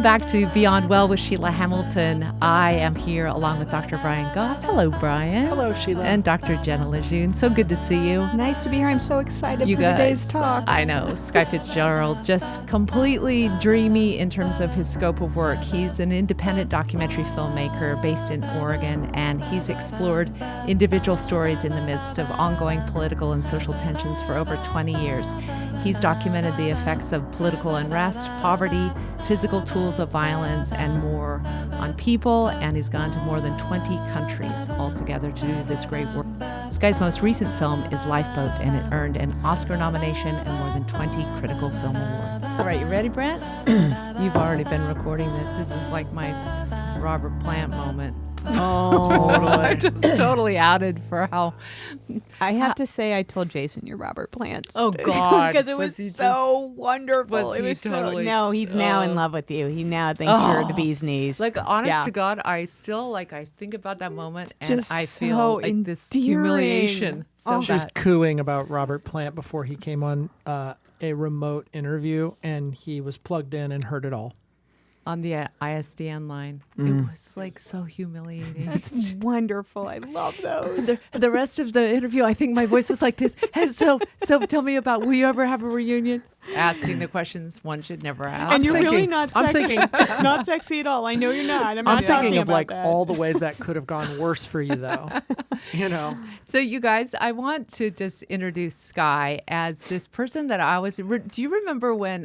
Welcome back to Beyond Well with Sheila Hamilton. I am here along with Dr. Brian Goff. Hello, Brian. Hello, Sheila. And Dr. Jenna Lejeune. So good to see you. Nice to be here. I'm so excited You for guys, today's talk. I know. Skye Fitgerald, just completely dreamy in terms of his scope of work. He's an independent documentary filmmaker based in Oregon, and he's explored individual stories in the midst of ongoing political and social tensions for over 20 years. He's documented the effects of political unrest, poverty, physical tools of violence, and more on people, and he's gone to more than 20 countries altogether to do this great work. Skye's most recent film is Lifeboat, and it earned an Oscar nomination and more than 20 critical film awards. All right, you ready, Brent? You've already been recording this. This is like my Robert Plant moment. Oh, I just totally outed for how. I have to say, I told Jason you're Robert Plant. Oh, God. Because it was so wonderful. It was totally, no, he's now in love with you. He now thinks you're the bee's knees. Like, honest to God, I still, I think about that moment and just I feel so like this endearing. humiliation. So She was bad. cooing about Robert Plant before he came on a remote interview, and he was plugged in and heard it all. On the ISDN line. It was so humiliating. That's wonderful. I love those. The rest of the interview, I think my voice was like this. Hey, so tell me about, will you ever have a reunion? Asking the questions one should never ask. And you're thinking- really not I'm sexy. thinking- Not sexy at all. I know you're not. I'm I'm thinking talking of about that. all the ways that could have gone worse for you, though. You know, So you guys, I want to just introduce Skye as this person that I was. Do you remember when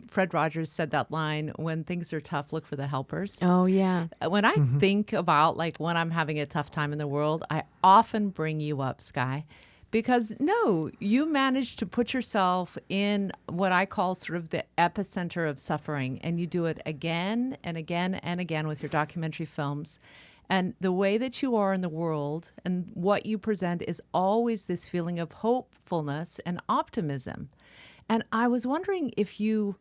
Fred Rogers said that line, when things are tough, look for the helpers? Oh, yeah. When I think about when I'm having a tough time in the world, I often bring you up, Skye, because no, you managed to put yourself in what I call sort of the epicenter of suffering, and you do it again and again and again with your documentary films. And the way that you are in the world and what you present is always this feeling of hopefulness and optimism. And I was wondering if you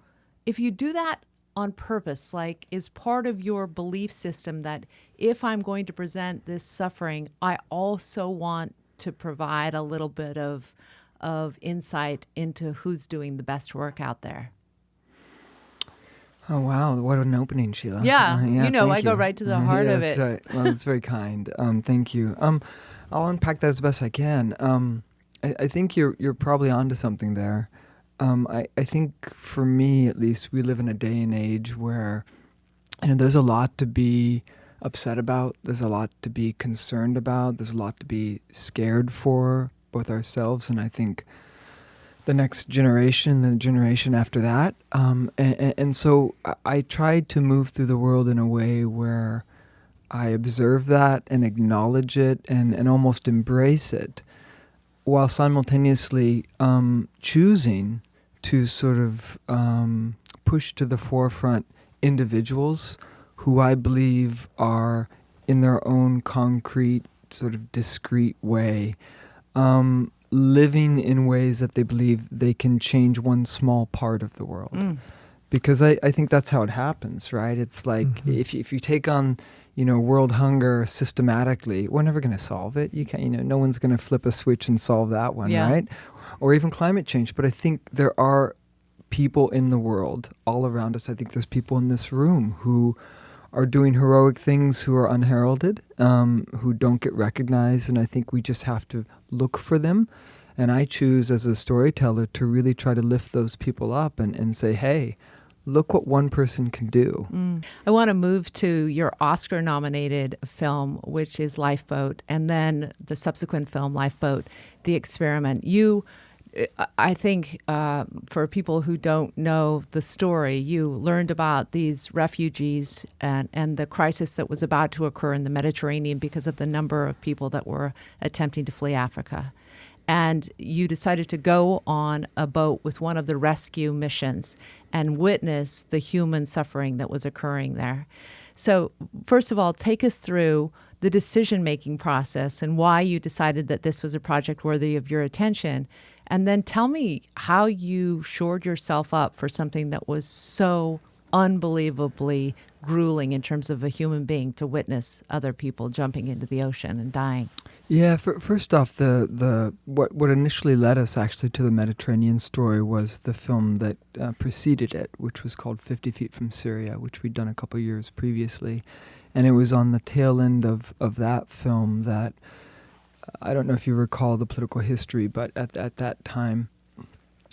do that on purpose, is part of your belief system that if I'm going to present this suffering, I also want to provide a little bit of insight into who's doing the best work out there. Oh, wow. What an opening, Sheila. Yeah. Thank I go you. right to the heart of that's it. Right. Well, that's very kind. Thank you. I'll unpack that as best I can. I think you're probably onto something there. I think for me, at least, we live in a day and age where there's a lot to be upset about. There's a lot to be concerned about. There's a lot to be scared for, both ourselves and I think the next generation, the generation after that. And so I tried to move through the world in a way where I observe that and acknowledge it and almost embrace it, while simultaneously choosing to sort of push to the forefront individuals who I believe are, in their own concrete, sort of discrete way, living in ways that they believe they can change one small part of the world. Because I think that's how it happens, right? It's like if you take on world hunger systematically, we're never going to solve it. You can't, no one's going to flip a switch and solve that one, right? Or even climate change. But I think there are people in the world all around us. I think there's people in this room who are doing heroic things, who are unheralded, who don't get recognized, and I think we just have to look for them. And I choose as a storyteller to really try to lift those people up and say, hey, look what one person can do. I want to move to your Oscar-nominated film, which is Lifeboat, and then the subsequent film, Lifeboat, The Experiment. I think for people who don't know the story, you learned about these refugees and the crisis that was about to occur in the Mediterranean because of the number of people that were attempting to flee Africa. And you decided to go on a boat with one of the rescue missions and witness the human suffering that was occurring there. So first of all, take us through the decision-making process and why you decided that this was a project worthy of your attention. And then tell me how you shored yourself up for something that was so unbelievably grueling in terms of a human being to witness other people jumping into the ocean and dying. Yeah, first off, what initially led us actually to the Mediterranean story was the film that preceded it, which was called 50 Feet from Syria, which we'd done a couple years previously. And it was on the tail end of that film that, I don't know if you recall the political history, but at that time,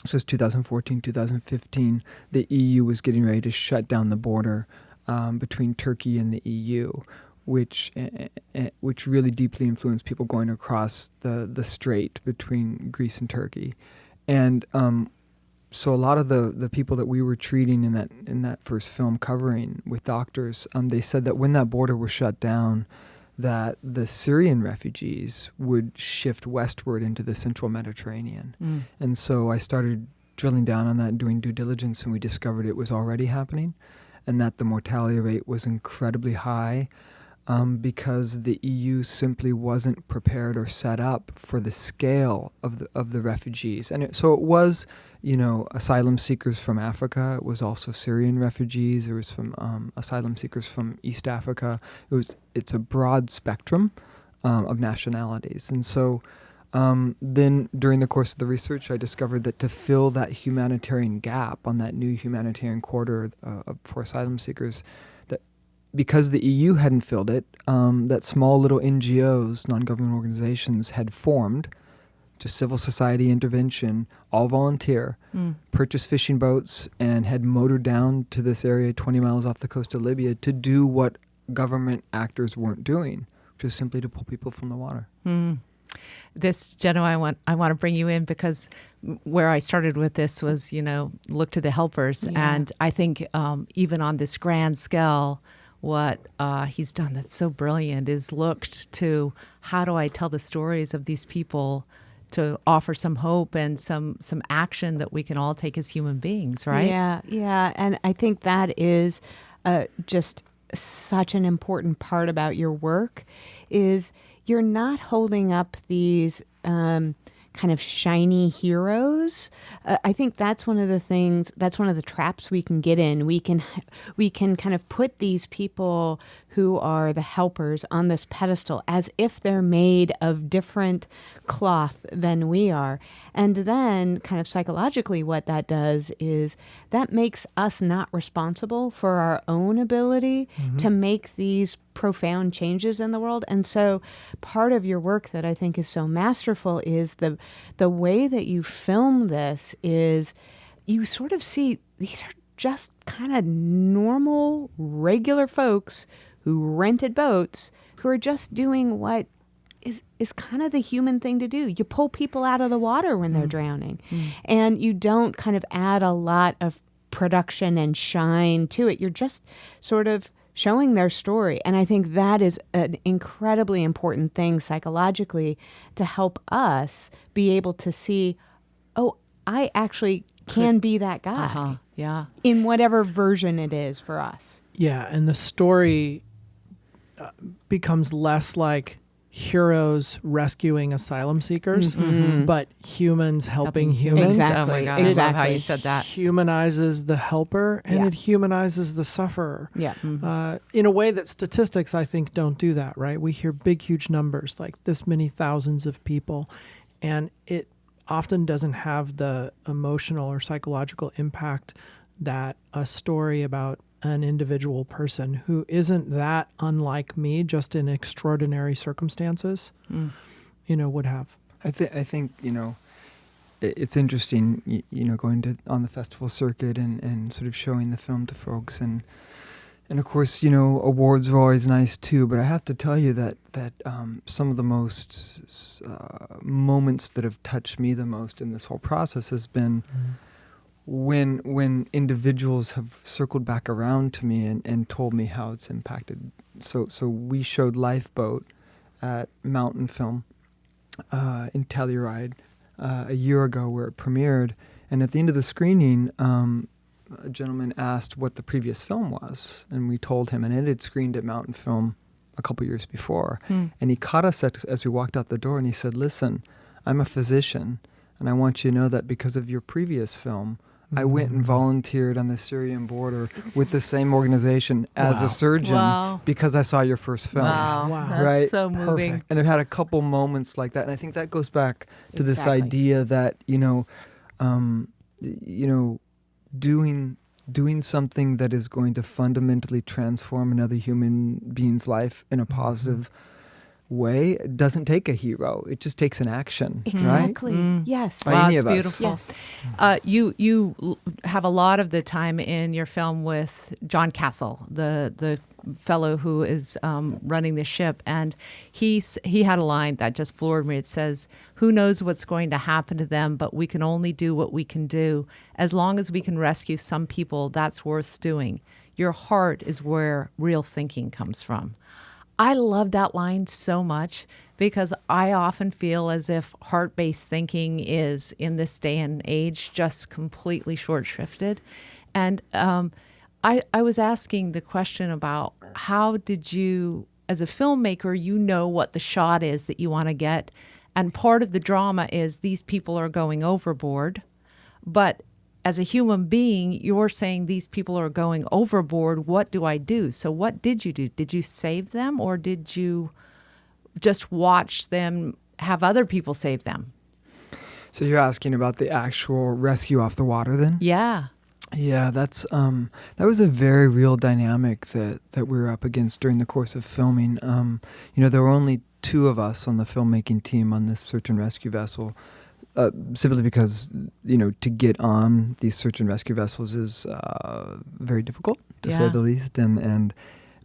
so it's 2014, 2015, the EU was getting ready to shut down the border between Turkey and the EU, which really deeply influenced people going across the strait between Greece and Turkey. And so a lot of the people that we were treating in that first film covering with doctors, they said that when that border was shut down, that the Syrian refugees would shift westward into the central Mediterranean. And so I started drilling down on that and doing due diligence, and we discovered it was already happening and that the mortality rate was incredibly high because the EU simply wasn't prepared or set up for the scale of the refugees. And so it was, asylum seekers from Africa. It was also Syrian refugees. There was some asylum seekers from East Africa. It's a broad spectrum of nationalities. And so then during the course of the research, I discovered that to fill that humanitarian gap on that new humanitarian corridor for asylum seekers, that because the EU hadn't filled it, that small little NGOs, non-government organizations, had formed, just civil society intervention, all volunteer, purchased fishing boats, and had motored down to this area 20 miles off the coast of Libya to do what government actors weren't doing, which is simply to pull people from the water. This, Jenna, I want to bring you in because where I started with this was, look to the helpers. Yeah. And I think even on this grand scale, what he's done that's so brilliant is looked to how do I tell the stories of these people to offer some hope and some action that we can all take as human beings, right? Yeah. And I think that is just such an important part about your work is you're not holding up these kind of shiny heroes. I think that's one of the things, that's one of the traps we can get in. We can kind of put these people who are the helpers on this pedestal as if they're made of different cloth than we are. And then kind of psychologically what that does is that makes us not responsible for our own ability to make these profound changes in the world. And so part of your work that I think is so masterful is the way that you film this is you sort of see these are just kind of normal, regular folks who rented boats who are just doing what is kind of the human thing to do. You pull people out of the water when they're drowning, and you don't kind of add a lot of production and shine to it. You're just sort of showing their story. And I think that is an incredibly important thing psychologically to help us be able to see, oh, I actually can be that guy. Yeah. In whatever version it is for us. Yeah, and the story becomes less like heroes rescuing asylum seekers, but humans helping humans. Exactly. Oh my God, Exactly. I love how you said that. Humanizes the helper and Yeah. it humanizes the sufferer. Yeah. In a way that statistics, I think, don't do that, right? We hear big, huge numbers, like this many thousands of people, and it often doesn't have the emotional or psychological impact that a story about an individual person who isn't that unlike me, just in extraordinary circumstances, would have. I think it's interesting, going on the festival circuit and sort of showing the film to folks, and of course, awards are always nice too. But I have to tell you that some of the most moments that have touched me the most in this whole process has been when individuals have circled back around to me and told me how it's impacted. So we showed Lifeboat at Mountain Film in Telluride a year ago where it premiered. And at the end of the screening, a gentleman asked what the previous film was. And we told him, and it had screened at Mountain Film a couple years before. And he caught us as we walked out the door and he said, "Listen, I'm a physician, and I want you to know that because of your previous film, I went and volunteered on the Syrian border with the same organization as a surgeon because I saw your first film. Wow. That's right? so moving. Perfect. And I've had a couple moments like that, and I think that goes back to this Exactly. idea that doing something that is going to fundamentally transform another human being's life in a positive way doesn't take a hero. It just takes an action, right? Exactly. Yes. By Wow, any it's of us. beautiful. Yes. You have a lot of the time in your film with John Castle, the fellow who is running the ship, and he had a line that just floored me. It says, "Who knows what's going to happen to them, but we can only do what we can do. As long as we can rescue some people, that's worth doing. Your heart is where real thinking comes from." I love that line so much because I often feel as if heart-based thinking is, in this day and age, just completely short-shrifted. And I was asking the question about how did you, as a filmmaker, you know what the shot is that you want to get. And part of the drama is these people are going overboard. But as a human being, you're saying these people are going overboard. What do I do? So what did you do? Did you save them, or did you just watch them have other people save them? So you're asking about the actual rescue off the water then? Yeah. Yeah, that's that was a very real dynamic that we were up against during the course of filming. There were only 2 of us on the filmmaking team on this search and rescue vessel. Simply because, to get on these search and rescue vessels is very difficult, to say the least, and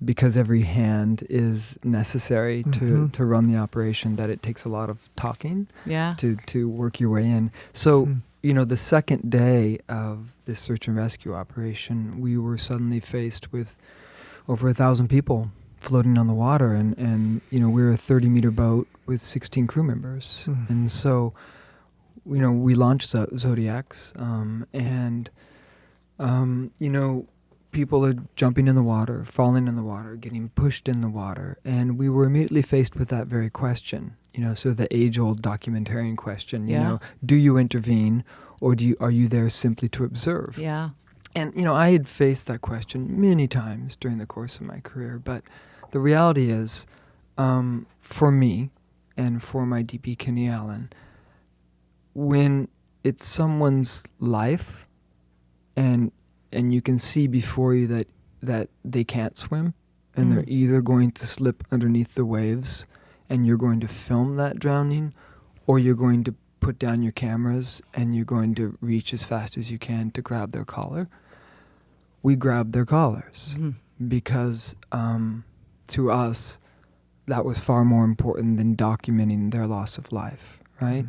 because every hand is necessary to run the operation, that it takes a lot of talking to work your way in. So, the second day of this search and rescue operation, we were suddenly faced with over 1,000 people floating on the water, and we were a 30-meter boat with 16 crew members, and so we launched Zodiacs, and people are jumping in the water, falling in the water, getting pushed in the water, and we were immediately faced with that very question. So the age-old documentarian question. Do you intervene, or are you there simply to observe? Yeah. And I had faced that question many times during the course of my career, but the reality is, for me, and for my DP Kenny Allen, when it's someone's life and you can see before you that they can't swim and they're either going to slip underneath the waves and you're going to film that drowning, or you're going to put down your cameras and you're going to reach as fast as you can to grab their collar. We grabbed their collars because to us that was far more important than documenting their loss of life. Right?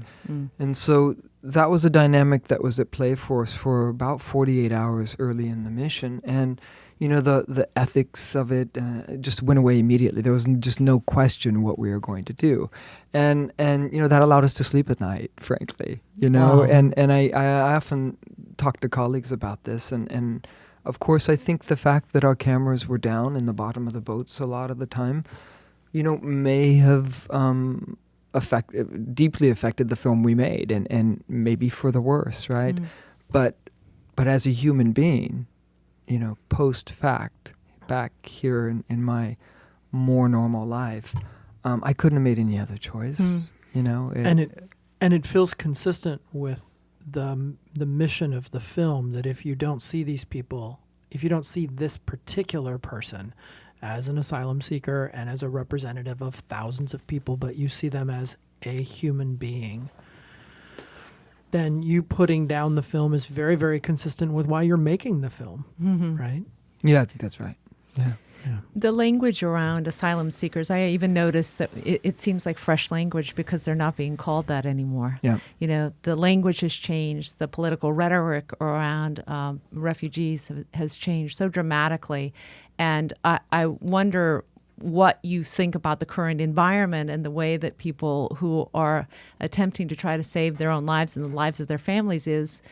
And so that was a dynamic that was at play for us for about 48 hours early in the mission. And, the ethics of it just went away immediately. There was just no question what we were going to do. And that allowed us to sleep at night, frankly, Wow. And I often talk to colleagues about this. And of course, I think the fact that our cameras were down in the bottom of the boats a lot of the time, may have deeply affected the film we made, and maybe for the worse, right? But as a human being, post fact, back here in my more normal life, I couldn't have made any other choice. And it feels consistent with the mission of the film, that if you don't see these people, if you don't see this particular person as an asylum seeker and as a representative of thousands of people, but you see them as a human being, then you putting down the film is very, very consistent with why you're making the film, right? Yeah, I think that's right. Yeah. The language around asylum seekers, I even noticed that it seems like fresh language because they're not being called that anymore. Yeah. The language has changed. The political rhetoric around refugees has changed so dramatically. And I wonder what you think about the current environment and the way that people who are attempting to try to save their own lives and the lives of their families is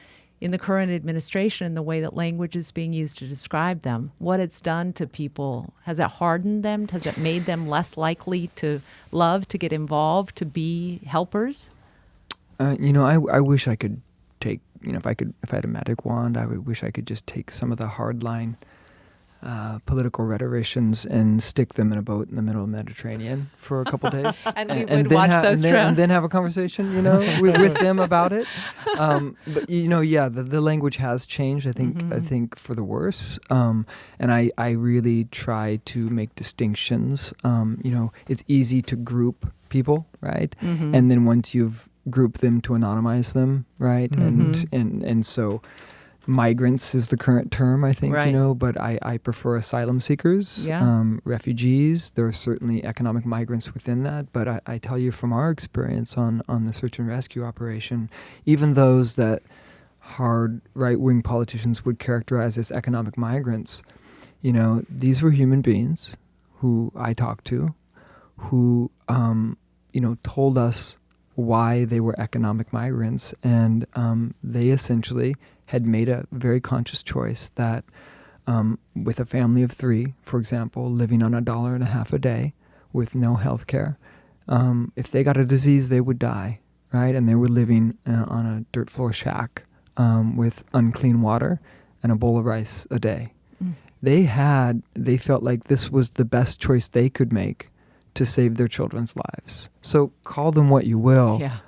in the current administration, the way that language is being used to describe them, what it's done to people. Has it hardened them? Has it made them less likely to love, to get involved, to be helpers? I wish I could take if I had a magic wand, I would wish I could just take some of the hardline political rhetoricians and stick them in a boat in the middle of the Mediterranean for a couple days, and we would watch those and then have a conversation, with them about it. But the language has changed. I think for the worse. And I really try to make distinctions. It's easy to group people, right? And then once you've grouped them, to anonymize them, right? And so. Migrants is the current term, I think, right. But I prefer asylum seekers, refugees. There are certainly economic migrants within that. But I tell you from our experience on the search and rescue operation, even those that hard right-wing politicians would characterize as economic migrants, these were human beings who I talked to, who, told us why they were economic migrants. And they essentially had made a very conscious choice that with a family of 3, for example, living on $1.50 a day with no health care, if they got a disease, they would die, right? And they were living on a dirt floor shack with unclean water and a bowl of rice a day. They felt like this was the best choice they could make to save their children's lives. So call them what you will. Yeah.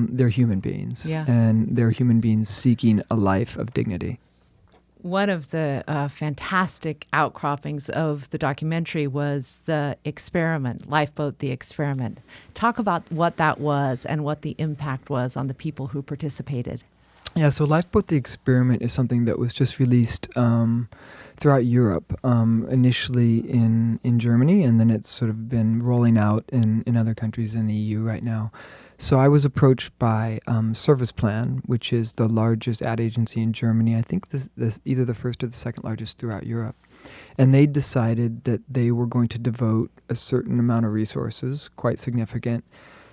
They're human beings, and they're human beings seeking a life of dignity. One of the fantastic outcroppings of the documentary was the experiment, Lifeboat, the experiment. Talk about what that was and what the impact was on the people who participated. Yeah, so Lifeboat, the experiment is something that was just released throughout Europe, initially in Germany, and then it's sort of been rolling out in other countries in the EU right now. So I was approached by Service Plan, which is the largest ad agency in Germany. I think this either the first or the second largest throughout Europe. And they decided that they were going to devote a certain amount of resources, quite significant,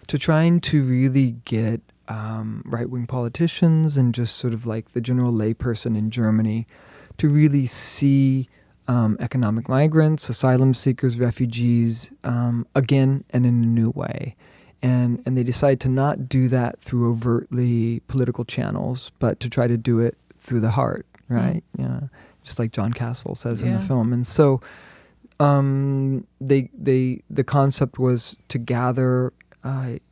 to trying to really get right-wing politicians and just sort of like the general layperson in Germany to really see economic migrants, asylum seekers, refugees, again and in a new way. And they decided to not do that through overtly political channels, but to try to do it through the heart, right? Yeah, just like John Castle says in the film. And so the concept was to gather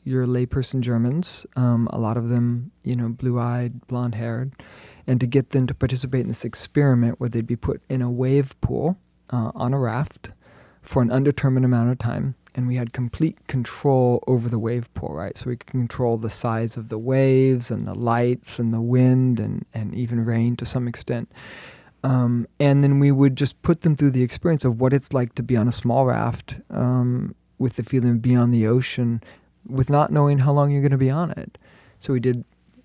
your layperson Germans, a lot of them, blue-eyed, blonde-haired, and to get them to participate in this experiment where they'd be put in a wave pool on a raft for an undetermined amount of time. And we had complete control over the wave pool, right? So we could control the size of the waves and the lights and the wind and even rain to some extent. And then we would just put them through the experience of what it's like to be on a small raft with the feeling of being on the ocean with not knowing how long you're going to be on it. So we did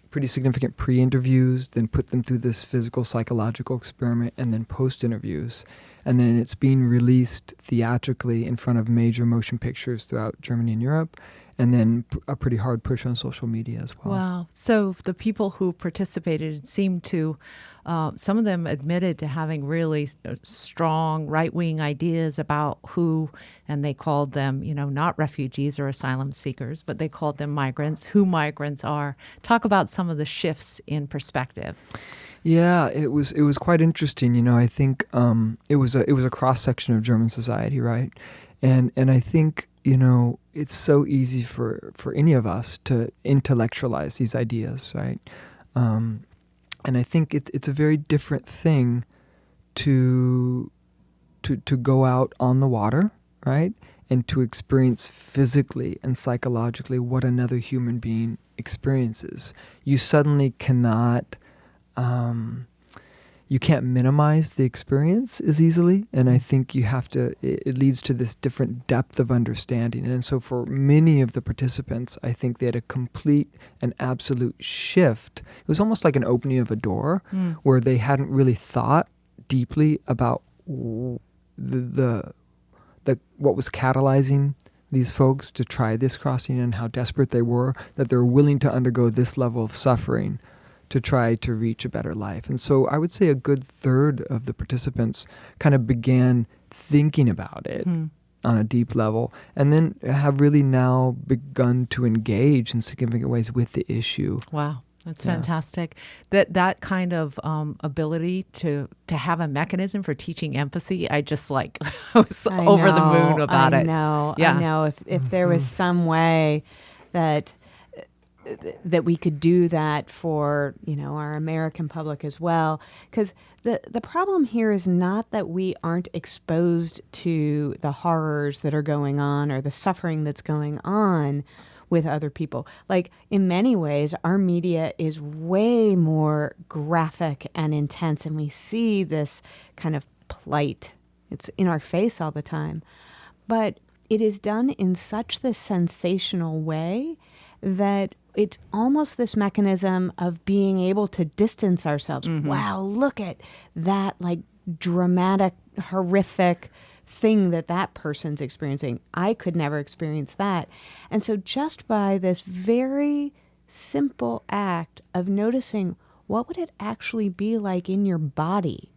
pretty significant pre-interviews, then put them through this physical, psychological experiment, and then post-interviews. And then it's being released theatrically in front of major motion pictures throughout Germany and Europe, and then a pretty hard push on social media as well. Wow. So the people who participated seemed to, some of them admitted to having really strong right-wing ideas about who, and they called them, not refugees or asylum seekers, but they called them migrants, who migrants are. Talk about some of the shifts in perspective. Yeah, it was quite interesting. I think it was a cross section of German society, right? And I think it's so easy for any of us to intellectualize these ideas, right? And I think it's a very different thing to go out on the water, right? And to experience physically and psychologically what another human being experiences. You suddenly cannot. You can't minimize the experience as easily, and I think you have to, it leads to this different depth of understanding. And so for many of the participants, I think they had a complete and absolute shift. It was almost like an opening of a door where they hadn't really thought deeply about the what was catalyzing these folks to try this crossing and how desperate they were, that they were willing to undergo this level of suffering to try to reach a better life. And so I would say a good third of the participants kind of began thinking about it on a deep level, and then have really now begun to engage in significant ways with the issue. Wow. That's Yeah. fantastic. That kind of ability to have a mechanism for teaching empathy, I just like I was I over the moon know, about I it. know. Yeah. I know. If there was some way that we could do that for, our American public as well, because the problem here is not that we aren't exposed to the horrors that are going on or the suffering that's going on with other people. Like, in many ways, our media is way more graphic and intense, and we see this kind of plight. It's in our face all the time. But it is done in such this sensational way that it's almost this mechanism of being able to distance ourselves. Wow, look at that, like, dramatic, horrific thing that person's experiencing. I could never experience that. And so just by this very simple act of noticing, what would it actually be like in your body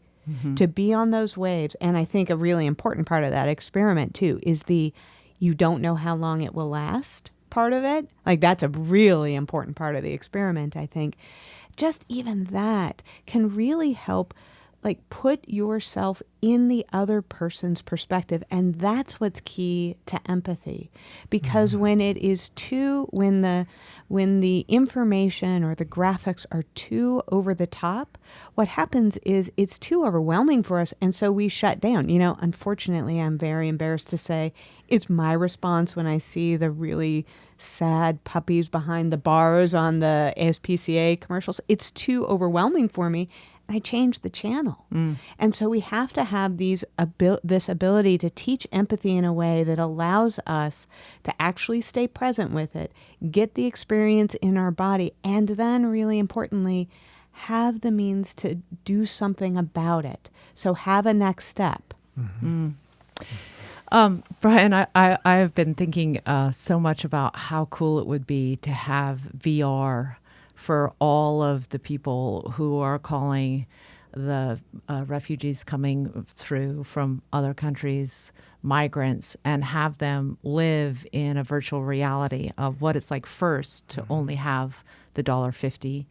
to be on those waves? And I think a really important part of that experiment too is you don't know how long it will last part of it. Like, that's a really important part of the experiment, I think. Just even that can really help, like, put yourself in the other person's perspective. And that's what's key to empathy. Because when the information or the graphics are too over the top, what happens is it's too overwhelming for us. And so we shut down. Unfortunately, I'm very embarrassed to say it's my response when I see the really sad puppies behind the bars on the ASPCA commercials. It's too overwhelming for me. I changed the channel. And so we have to have this ability to teach empathy in a way that allows us to actually stay present with it, get the experience in our body, and then, really importantly, have the means to do something about it. So have a next step. Brian, I have been thinking so much about how cool it would be to have VR for all of the people who are calling the refugees coming through from other countries migrants, and have them live in a virtual reality of what it's like, first, to only have the $1.50,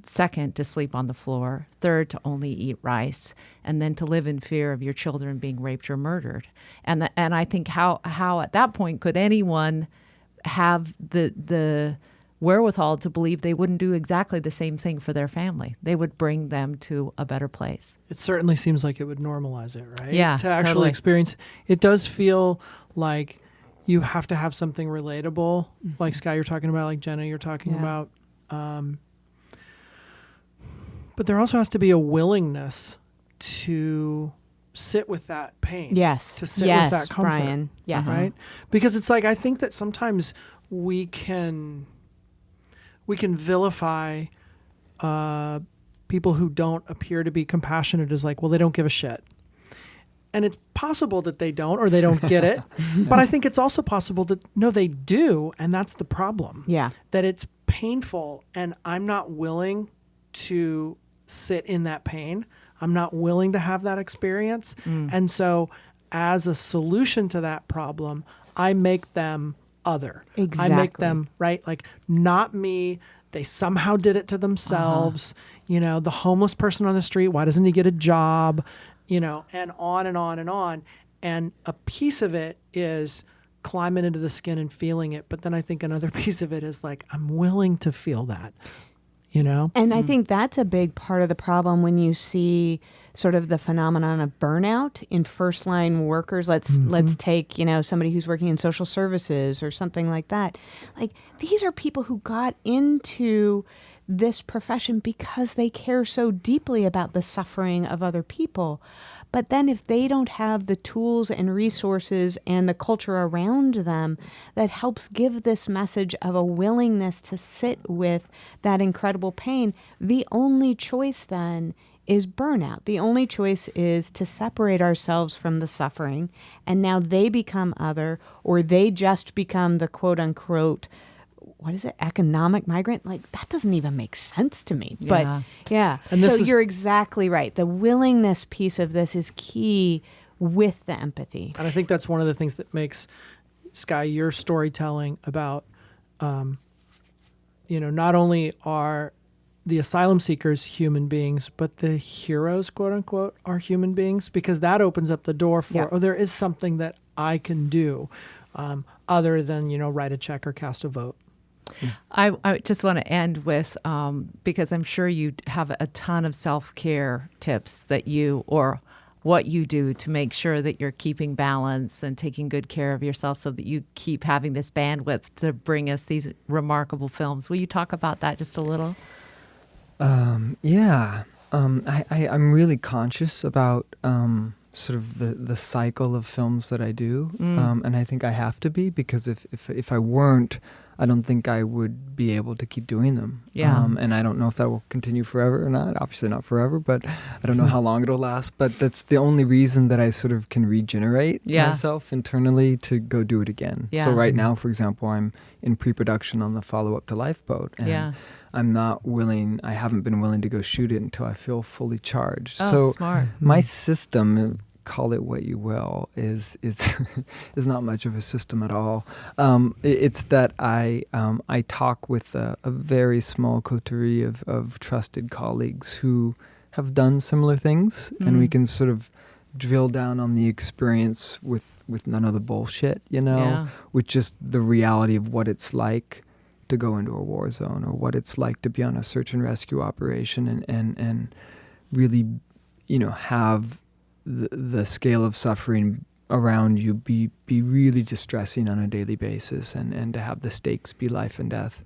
second, to sleep on the floor, third, to only eat rice, and then to live in fear of your children being raped or murdered. And I think how at that point could anyone have the wherewithal to believe they wouldn't do exactly the same thing for their family? They would bring them to a better place. It certainly seems like it would normalize it, right? Yeah, To actually totally. experience. It does feel like you have to have something relatable, like Skye, you're talking about, like Jenna, you're talking about. But there also has to be a willingness to sit with that pain. Yes. To sit with that comfort. Brian. Yes. Right? Because it's like, I think that sometimes we can vilify people who don't appear to be compassionate as like, well, they don't give a shit. And it's possible that they don't, or they don't get it. But I think it's also possible that, no, they do. And that's the problem. Yeah. That it's painful, and I'm not willing to sit in that pain. I'm not willing to have that experience. And so as a solution to that problem, I make them other. Exactly. I make them, right? Like, not me. They somehow did it to themselves. The homeless person on the street, why doesn't he get a job? And on and on and on. And a piece of it is climbing into the skin and feeling it. But then I think another piece of it is like, I'm willing to feel that, And I think that's a big part of the problem when you see sort of the phenomenon of burnout in first line workers. Let's take, somebody who's working in social services or something like that. Like, these are people who got into this profession because they care so deeply about the suffering of other people. But then if they don't have the tools and resources and the culture around them that helps give this message of a willingness to sit with that incredible pain, the only choice then is burnout. The only choice is to separate ourselves from the suffering, and now they become other, or they just become the quote unquote, what is it, economic migrant? Like, that doesn't even make sense to me. Yeah. But yeah. And so this is- you're exactly right. The willingness piece of this is key with the empathy. And I think that's one of the things that makes, Skye, your storytelling about, not only are the asylum seekers human beings, but the heroes, quote unquote, are human beings, because that opens up the door for, there is something that I can do other than, write a check or cast a vote. I just want to end with, because I'm sure you have a ton of self-care tips that or what you do to make sure that you're keeping balance and taking good care of yourself so that you keep having this bandwidth to bring us these remarkable films. Will you talk about that just a little? Yeah. I'm really conscious about sort of the cycle of films that I do. And I think I have to be, because if I weren't, I don't think I would be able to keep doing them. Yeah. And I don't know if that will continue forever or not. Obviously not forever, but I don't know how long it'll last. But that's the only reason that I sort of can regenerate myself internally to go do it again. Yeah. So right now, for example, I'm in pre-production on the follow-up to Lifeboat. And I haven't been willing to go shoot it until I feel fully charged. Oh, so smart. My system, call it what you will, is not much of a system at all. It's that I talk with a very small coterie of trusted colleagues who have done similar things, and we can sort of drill down on the experience with none of the bullshit, with just the reality of what it's like to go into a war zone, or what it's like to be on a search and rescue operation and really, have the scale of suffering around you be really distressing on a daily basis, and to have the stakes be life and death.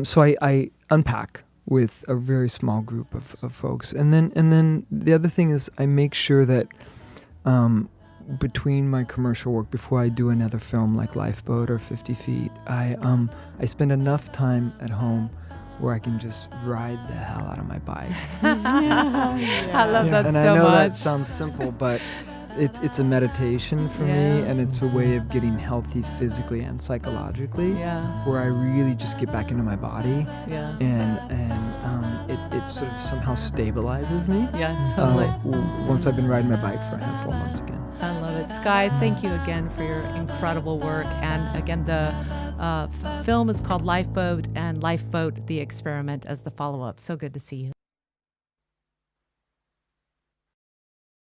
So I unpack with a very small group of folks. And then the other thing is I make sure that between my commercial work, before I do another film like Lifeboat or 50 Feet, I spend enough time at home where I can just ride the hell out of my bike. I love that and so I know much. that sounds simple, but it's a meditation for me, and it's a way of getting healthy physically and psychologically, where I really just get back into my body, and it sort of somehow stabilizes me. Yeah, totally. Once I've been riding my bike for a handful of months again. I love it. Skye, thank you again for your incredible work. And again, the film is called Lifeboat, and Lifeboat, the Experiment as the follow-up. So good to see you.